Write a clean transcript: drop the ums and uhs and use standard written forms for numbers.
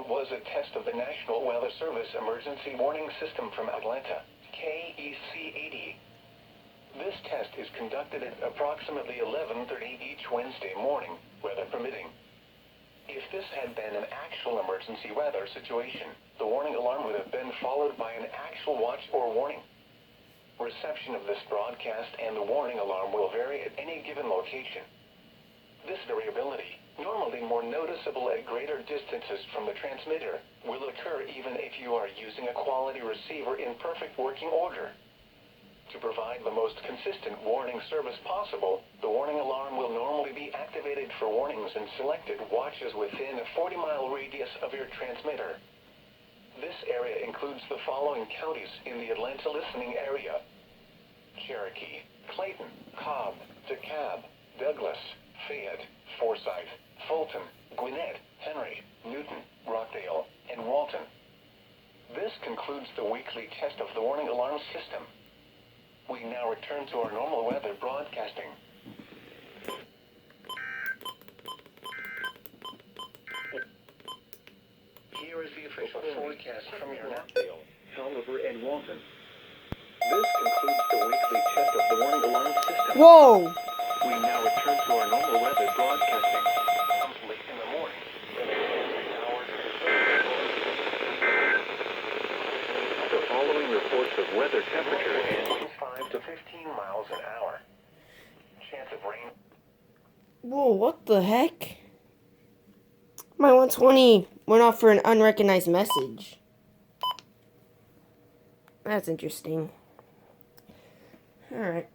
was a test of the National Weather Service Emergency Warning System from Atlanta, KEC80. This test is conducted at approximately 11:30 each Wednesday morning, weather permitting. If this had been an actual emergency weather situation, the warning alarm would have been followed by an actual watch or warning. Reception of this broadcast and the warning alarm will vary at any given location. This variability, normally more noticeable at greater distances from the transmitter, will occur even if you are using a quality receiver in perfect working order. To provide the most consistent warning service possible, the warning alarm will normally be activated for warnings in selected watches within a 40-mile radius of your transmitter. This area includes the following counties in the Atlanta listening area: Cherokee, Clayton, Cobb, DeKalb, Douglas, Fayette, Forsyth, Fulton, Gwinnett, Henry, Newton, Rockdale, and Walton. This concludes the weekly test of the warning alarm system. We now return to our normal weather broadcasting. Here is the official forecast from your Rockdale, Oliver, and Walton. This concludes the weekly test of the warning alarm system. Whoa! We now return to our normal weather broadcasting. Comes late in the morning. The following reports of weather temperature is 5 to 15 miles an hour. Chance of rain. Whoa, what the heck? My 120 went off for an unrecognized message. That's interesting. Alright.